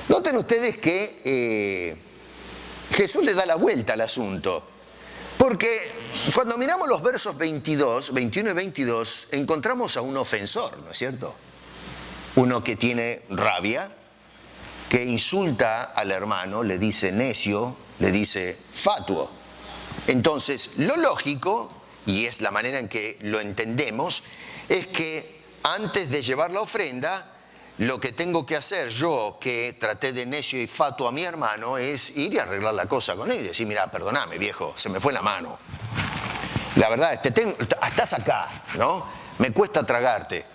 Noten ustedes que Jesús le da la vuelta al asunto. Porque cuando miramos los versos 21 y 22, encontramos a un ofensor, ¿no es cierto? Uno que tiene rabia, que insulta al hermano, le dice necio, le dice fatuo. Entonces, lo lógico, y es la manera en que lo entendemos, es que antes de llevar la ofrenda, lo que tengo que hacer yo, que traté de necio y fatuo a mi hermano, es ir y arreglar la cosa con él y decir, mira, perdóname viejo, se me fue la mano. La verdad, estás acá, ¿no? Me cuesta tragarte,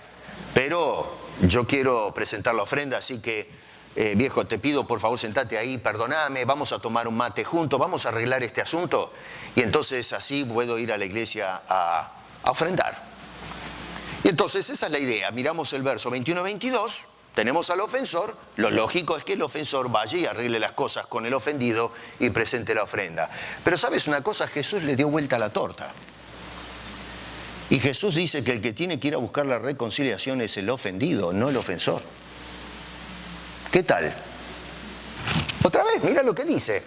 pero yo quiero presentar la ofrenda, así que, viejo, te pido por favor sentate ahí, perdóname, vamos a tomar un mate juntos, vamos a arreglar este asunto, y entonces así puedo ir a la iglesia a ofrendar. Y entonces esa es la idea. Miramos el verso 21-22, tenemos al ofensor, lo lógico es que el ofensor vaya y arregle las cosas con el ofendido y presente la ofrenda. Pero ¿sabes una cosa? Jesús le dio vuelta a la torta. Y Jesús dice que el que tiene que ir a buscar la reconciliación es el ofendido, no el ofensor. ¿Qué tal? Otra vez, mira lo que dice.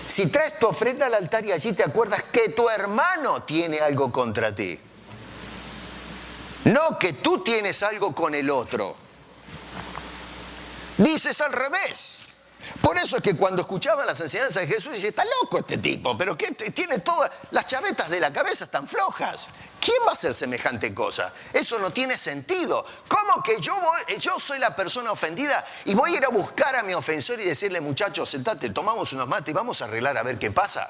Si traes tu ofrenda al altar y allí te acuerdas que tu hermano tiene algo contra ti. No que tú tienes algo con el otro. Dices al revés. Por eso es que cuando escuchaban las enseñanzas de Jesús, dice, está loco este tipo, pero que tiene todas las chavetas de la cabeza están flojas. ¿Quién va a hacer semejante cosa? Eso no tiene sentido. ¿Cómo que yo soy la persona ofendida y voy a ir a buscar a mi ofensor y decirle, muchachos, sentate, tomamos unos mates y vamos a arreglar a ver qué pasa?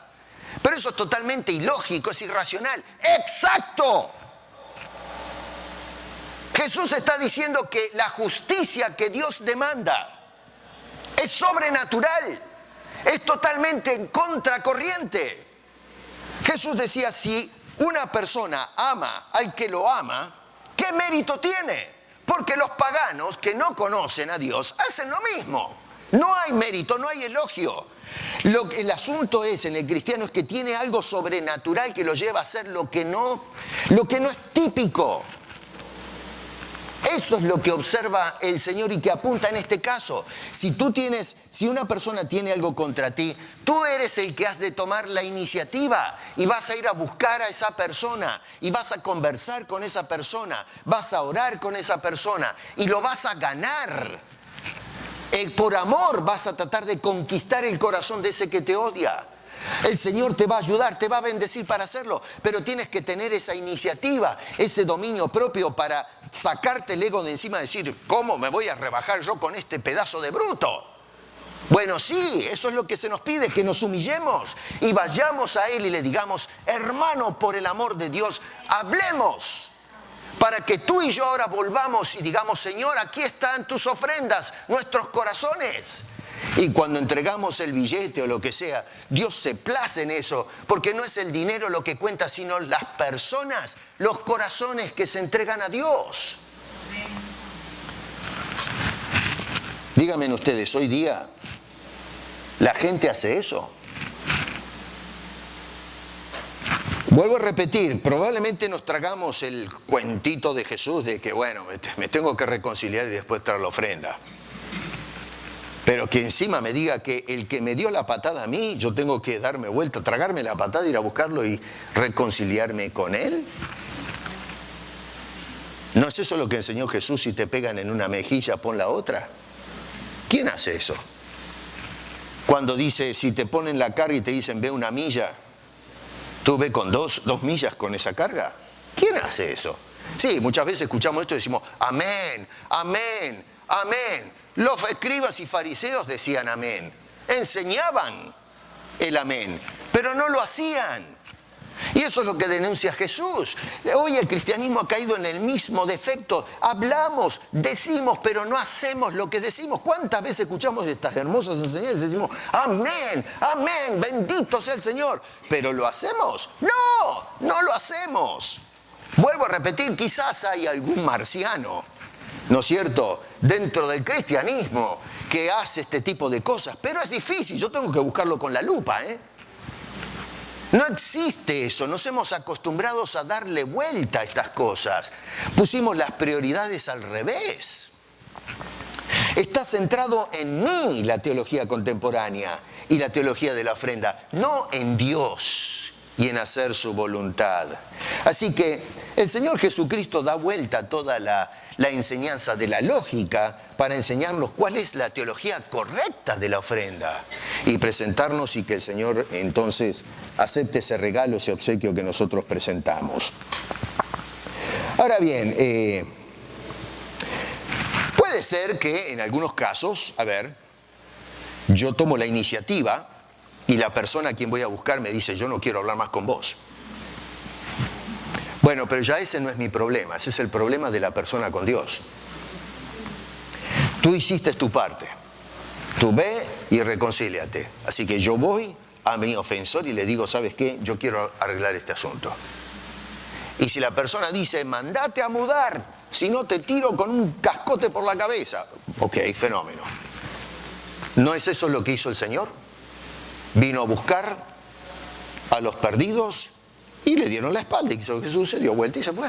Pero eso es totalmente ilógico, es irracional. ¡Exacto! Jesús está diciendo que la justicia que Dios demanda es sobrenatural, es totalmente en contracorriente. Jesús decía, si una persona ama al que lo ama, ¿qué mérito tiene? Porque los paganos que no conocen a Dios hacen lo mismo. No hay mérito, no hay elogio. El asunto es, en el cristiano, es que tiene algo sobrenatural que lo lleva a hacer lo que no es típico. Eso es lo que observa el Señor y que apunta en este caso. Si una persona tiene algo contra ti, tú eres el que has de tomar la iniciativa y vas a ir a buscar a esa persona y vas a conversar con esa persona, vas a orar con esa persona y lo vas a ganar. Por amor vas a tratar de conquistar el corazón de ese que te odia. El Señor te va a ayudar, te va a bendecir para hacerlo, pero tienes que tener esa iniciativa, ese dominio propio para sacarte el ego de encima y decir, ¿cómo me voy a rebajar yo con este pedazo de bruto? Bueno, sí, eso es lo que se nos pide, que nos humillemos y vayamos a Él y le digamos, hermano, por el amor de Dios, hablemos. Para que tú y yo ahora volvamos y digamos, Señor, aquí están tus ofrendas, nuestros corazones. Y cuando entregamos el billete o lo que sea, Dios se place en eso, porque no es el dinero lo que cuenta, sino las personas, los corazones que se entregan a Dios. Díganme ustedes, hoy día, ¿la gente hace eso? Vuelvo a repetir, probablemente nos tragamos el cuentito de Jesús de que, bueno, me tengo que reconciliar y después traer la ofrenda. Pero que encima me diga que el que me dio la patada a mí, yo tengo que darme vuelta, tragarme la patada, ir a buscarlo y reconciliarme con él. ¿No es eso lo que enseñó Jesús? Si te pegan en una mejilla, pon la otra. ¿Quién hace eso? Cuando dice, si te ponen la carga y te dicen, ve una milla, tú ve con dos millas con esa carga. ¿Quién hace eso? Sí, muchas veces escuchamos esto y decimos, amén, amén, amén. Los escribas y fariseos decían amén, enseñaban el amén, pero no lo hacían. Y eso es lo que denuncia Jesús. Hoy el cristianismo ha caído en el mismo defecto. Hablamos, decimos, pero no hacemos lo que decimos. ¿Cuántas veces escuchamos estas hermosas enseñanzas y decimos, amén, amén, bendito sea el Señor? ¿Pero lo hacemos? No, no lo hacemos. Vuelvo a repetir, quizás hay algún marciano, ¿no es cierto?, dentro del cristianismo que hace este tipo de cosas, pero es difícil, yo tengo que buscarlo con la lupa, No existe eso, nos hemos acostumbrado a darle vuelta a estas cosas, pusimos las prioridades al revés. Está centrado en mí la teología contemporánea y la teología de la ofrenda, no en Dios y en hacer su voluntad. Así que el Señor Jesucristo da vuelta a toda la la enseñanza de la lógica para enseñarnos cuál es la teología correcta de la ofrenda y presentarnos y que el Señor entonces acepte ese regalo, ese obsequio que nosotros presentamos. Ahora bien, puede ser que en algunos casos, yo tomo la iniciativa y la persona a quien voy a buscar me dice, yo no quiero hablar más con vos. Bueno, pero ya ese no es mi problema, ese es el problema de la persona con Dios. Tú hiciste tu parte, tú ve y reconcíliate. Así que yo voy a mi ofensor y le digo, ¿sabes qué? Yo quiero arreglar este asunto. Y si la persona dice, mandate a mudar, si no te tiro con un cascote por la cabeza. Ok, fenómeno. ¿No es eso lo que hizo el Señor? Vino a buscar a los perdidos y le dieron la espalda. Y Jesús se dio vuelta y se fue.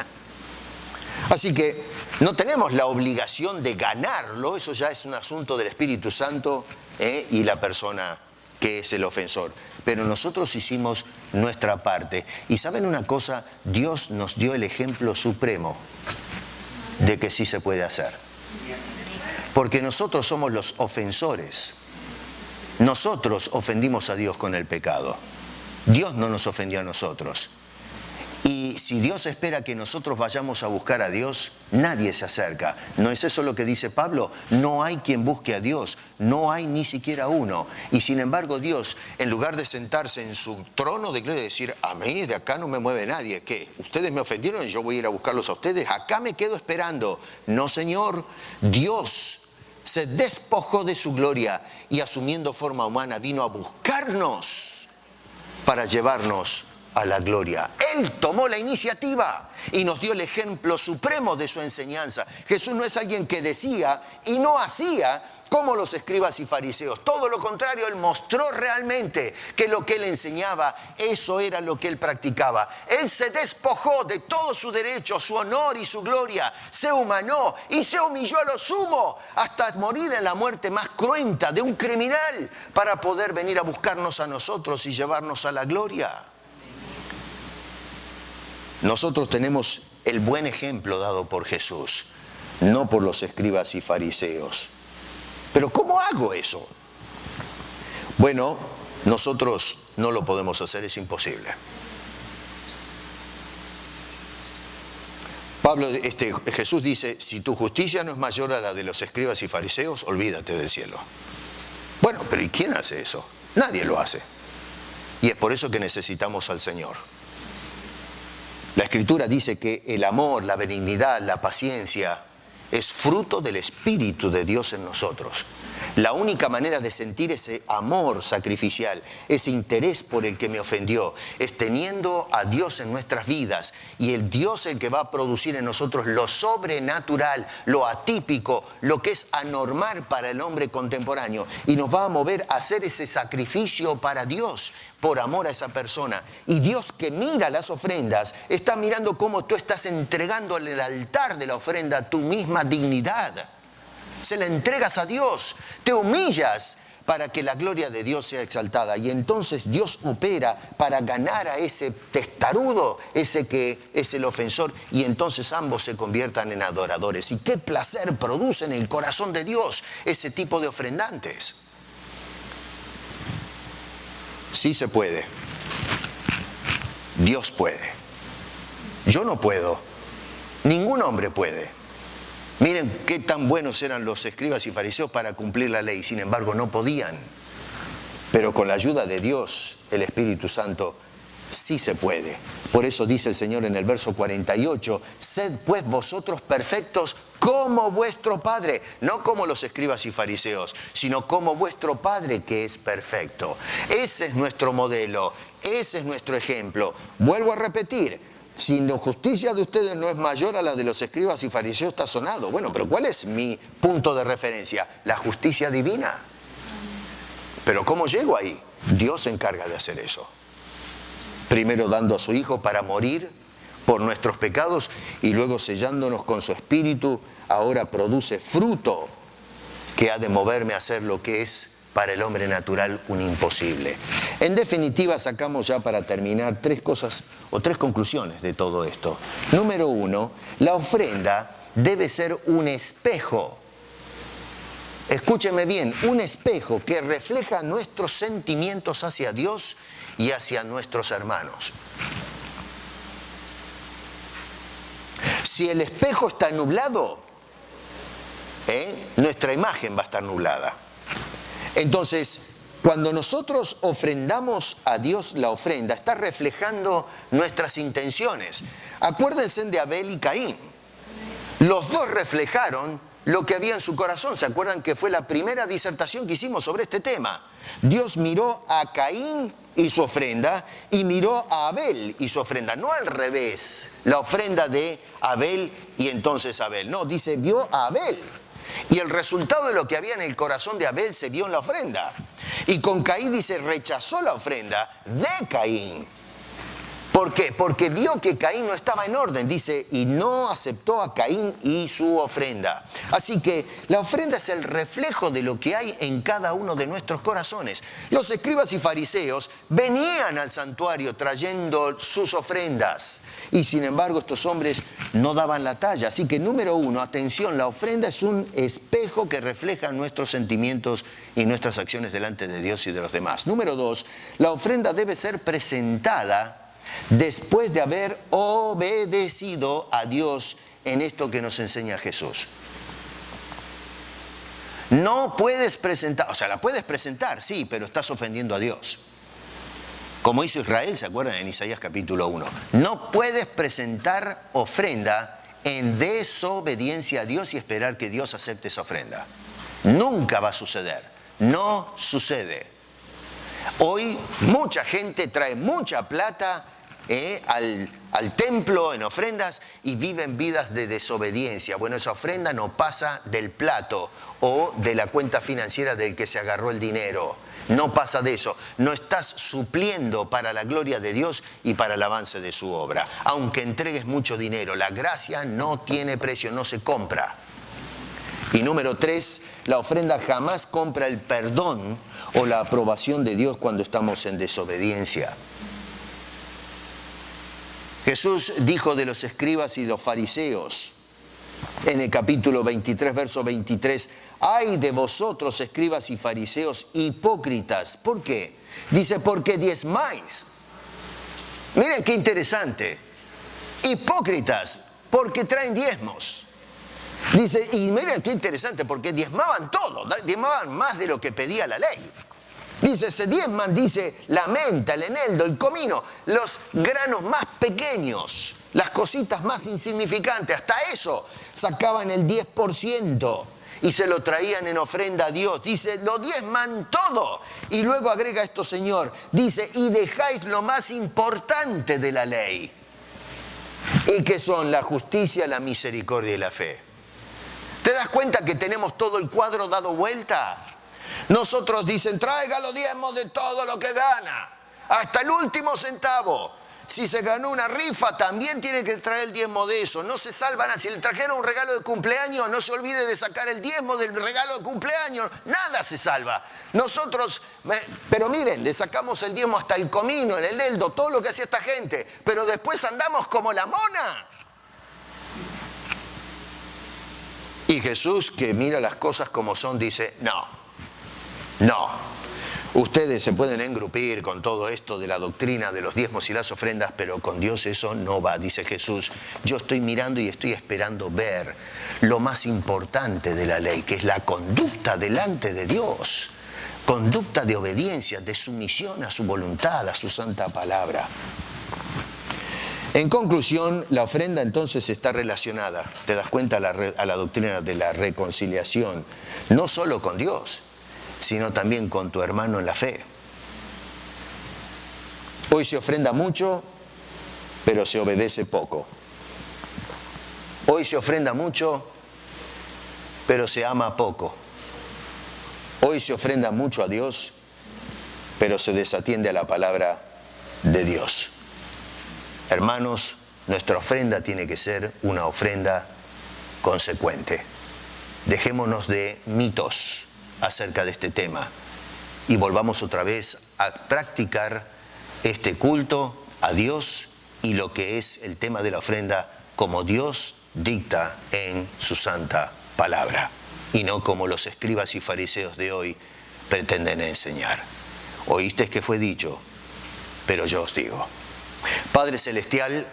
Así que no tenemos la obligación de ganarlo, eso ya es un asunto del Espíritu Santo y la persona que es el ofensor. Pero nosotros hicimos nuestra parte. Y ¿saben una cosa? Dios nos dio el ejemplo supremo de que sí se puede hacer. Porque nosotros somos los ofensores. Nosotros ofendimos a Dios con el pecado. Dios no nos ofendió a nosotros. Y si Dios espera que nosotros vayamos a buscar a Dios, nadie se acerca. ¿No es eso lo que dice Pablo? No hay quien busque a Dios, no hay ni siquiera uno. Y sin embargo Dios, en lugar de sentarse en su trono de gloria y decir, a mí de acá no me mueve nadie, ¿qué? Ustedes me ofendieron y yo voy a ir a buscarlos a ustedes, acá me quedo esperando. No, Señor, Dios se despojó de su gloria y asumiendo forma humana vino a buscarnos para llevarnos a la gloria. Él tomó la iniciativa y nos dio el ejemplo supremo de su enseñanza. Jesús no es alguien que decía y no hacía como los escribas y fariseos. Todo lo contrario, Él mostró realmente que lo que Él enseñaba, eso era lo que Él practicaba. Él se despojó de todo su derecho, su honor y su gloria. Se humanó y se humilló a lo sumo hasta morir en la muerte más cruenta de un criminal para poder venir a buscarnos a nosotros y llevarnos a la gloria. Nosotros tenemos el buen ejemplo dado por Jesús, no por los escribas y fariseos. Pero ¿cómo hago eso? Bueno, nosotros no lo podemos hacer, es imposible. Jesús dice, si tu justicia no es mayor a la de los escribas y fariseos, olvídate del cielo. Bueno, pero ¿y quién hace eso? Nadie lo hace. Y es por eso que necesitamos al Señor. La Escritura dice que el amor, la benignidad, la paciencia es fruto del Espíritu de Dios en nosotros. La única manera de sentir ese amor sacrificial, ese interés por el que me ofendió, es teniendo a Dios en nuestras vidas y el Dios el que va a producir en nosotros lo sobrenatural, lo atípico, lo que es anormal para el hombre contemporáneo y nos va a mover a hacer ese sacrificio para Dios por amor a esa persona. Y Dios que mira las ofrendas está mirando cómo tú estás entregando en el altar de la ofrenda tu misma dignidad. Se la entregas a Dios, te humillas para que la gloria de Dios sea exaltada. Y entonces Dios opera para ganar a ese testarudo, ese que es el ofensor, y entonces ambos se conviertan en adoradores. Y qué placer produce en el corazón de Dios ese tipo de ofrendantes. Sí se puede. Dios puede. Yo no puedo. Ningún hombre puede. Miren qué tan buenos eran los escribas y fariseos para cumplir la ley. Sin embargo, no podían. Pero con la ayuda de Dios, el Espíritu Santo, sí se puede. Por eso dice el Señor en el verso 48, sed pues vosotros perfectos como vuestro Padre, no como los escribas y fariseos, sino como vuestro Padre que es perfecto. Ese es nuestro modelo, ese es nuestro ejemplo. Vuelvo a repetir, si la justicia de ustedes no es mayor a la de los escribas y fariseos, está sonado. Bueno, pero ¿cuál es mi punto de referencia? La justicia divina. Pero ¿cómo llego ahí? Dios se encarga de hacer eso. Primero dando a su Hijo para morir por nuestros pecados y luego sellándonos con su Espíritu, ahora produce fruto que ha de moverme a hacer lo que es para el hombre natural un imposible. En definitiva, sacamos ya para terminar tres cosas o tres conclusiones de todo esto. Número uno, la ofrenda debe ser un espejo. Escúcheme bien, un espejo que refleja nuestros sentimientos hacia Dios y hacia nuestros hermanos. Si el espejo está nublado, nuestra imagen va a estar nublada. Entonces, cuando nosotros ofrendamos a Dios la ofrenda, está reflejando nuestras intenciones. Acuérdense de Abel y Caín. Los dos reflejaron lo que había en su corazón. ¿Se acuerdan que fue la primera disertación que hicimos sobre este tema? Dios miró a Caín y su ofrenda y miró a Abel y su ofrenda. No al revés, la ofrenda de Abel y entonces Abel. No, dice, vio a Abel. Y el resultado de lo que había en el corazón de Abel se vio en la ofrenda. Y con Caín dice, rechazó la ofrenda de Caín. ¿Por qué? Porque vio que Caín no estaba en orden, dice, y no aceptó a Caín y su ofrenda. Así que la ofrenda es el reflejo de lo que hay en cada uno de nuestros corazones. Los escribas y fariseos venían al santuario trayendo sus ofrendas, y sin embargo estos hombres no daban la talla. Así que número uno, atención, la ofrenda es un espejo que refleja nuestros sentimientos y nuestras acciones delante de Dios y de los demás. Número dos, la ofrenda debe ser presentada después de haber obedecido a Dios en esto que nos enseña Jesús. No puedes presentar, o sea, la puedes presentar, sí, pero estás ofendiendo a Dios. Como hizo Israel, ¿se acuerdan? En Isaías capítulo 1. No puedes presentar ofrenda en desobediencia a Dios y esperar que Dios acepte esa ofrenda. Nunca va a suceder. No sucede. Hoy mucha gente trae mucha plata al templo en ofrendas y viven vidas de desobediencia. Bueno, esa ofrenda no pasa del plato o de la cuenta financiera del que se agarró el dinero. No pasa de eso. No estás supliendo para la gloria de Dios y para el avance de su obra. Aunque entregues mucho dinero, la gracia no tiene precio, no se compra. Y número 3, la ofrenda jamás compra el perdón o la aprobación de Dios cuando estamos en desobediencia. Jesús dijo de los escribas y los fariseos en el capítulo 23, verso 23, ¡ay de vosotros, escribas y fariseos hipócritas! ¿Por qué? Dice, porque diezmáis. Miren qué interesante. Hipócritas, porque traen diezmos. Dice, y miren qué interesante, porque diezmaban todo, diezmaban más de lo que pedía la ley. Dice, se diezman, dice, la menta, el eneldo, el comino, los granos más pequeños, las cositas más insignificantes, hasta eso sacaban el 10% y se lo traían en ofrenda a Dios. Dice, lo diezman todo. Y luego agrega esto, Señor, dice, y dejáis lo más importante de la ley. ¿Y qué son? La justicia, la misericordia y la fe. ¿Te das cuenta que tenemos todo el cuadro dado vuelta? Nosotros dicen, traiga los diezmos de todo lo que gana, hasta el último centavo. Si se ganó una rifa, también tiene que traer el diezmo de eso. No se salvan. Si le trajeron un regalo de cumpleaños, no se olvide de sacar el diezmo del regalo de cumpleaños. Nada se salva. Nosotros, pero miren, le sacamos el diezmo hasta el comino, el eneldo, todo lo que hacía esta gente. Pero después andamos como la mona. Y Jesús, que mira las cosas como son, dice, no. Ustedes se pueden engrupir con todo esto de la doctrina de los diezmos y las ofrendas, pero con Dios eso no va, dice Jesús. Yo estoy mirando y estoy esperando ver lo más importante de la ley, que es la conducta delante de Dios. Conducta de obediencia, de sumisión a su voluntad, a su santa palabra. En conclusión, la ofrenda entonces está relacionada, te das cuenta, a la doctrina de la reconciliación, no solo con Dios, sino también con tu hermano en la fe. Hoy se ofrenda mucho, pero se obedece poco. Hoy se ofrenda mucho, pero se ama poco. Hoy se ofrenda mucho a Dios, pero se desatiende a la palabra de Dios. Hermanos, nuestra ofrenda tiene que ser una ofrenda consecuente. Dejémonos de mitos acerca de este tema y volvamos otra vez a practicar este culto a Dios y lo que es el tema de la ofrenda como Dios dicta en su santa palabra, y no como los escribas y fariseos de hoy pretenden enseñar. Oísteis que fue dicho, pero yo os digo. Padre Celestial,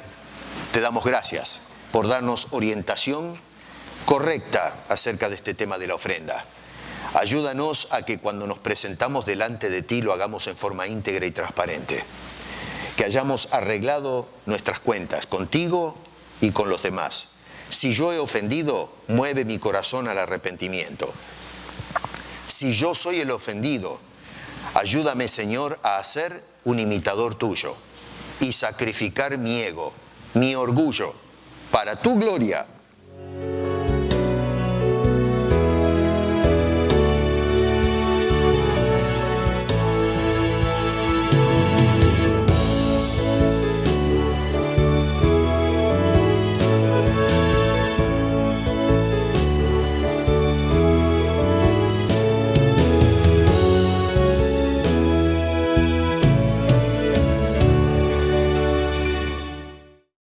te damos gracias por darnos orientación correcta acerca de este tema de la ofrenda. Ayúdanos a que cuando nos presentamos delante de ti lo hagamos en forma íntegra y transparente. Que hayamos arreglado nuestras cuentas contigo y con los demás. Si yo he ofendido, mueve mi corazón al arrepentimiento. Si yo soy el ofendido, ayúdame, Señor, a ser un imitador tuyo y sacrificar mi ego, mi orgullo, para tu gloria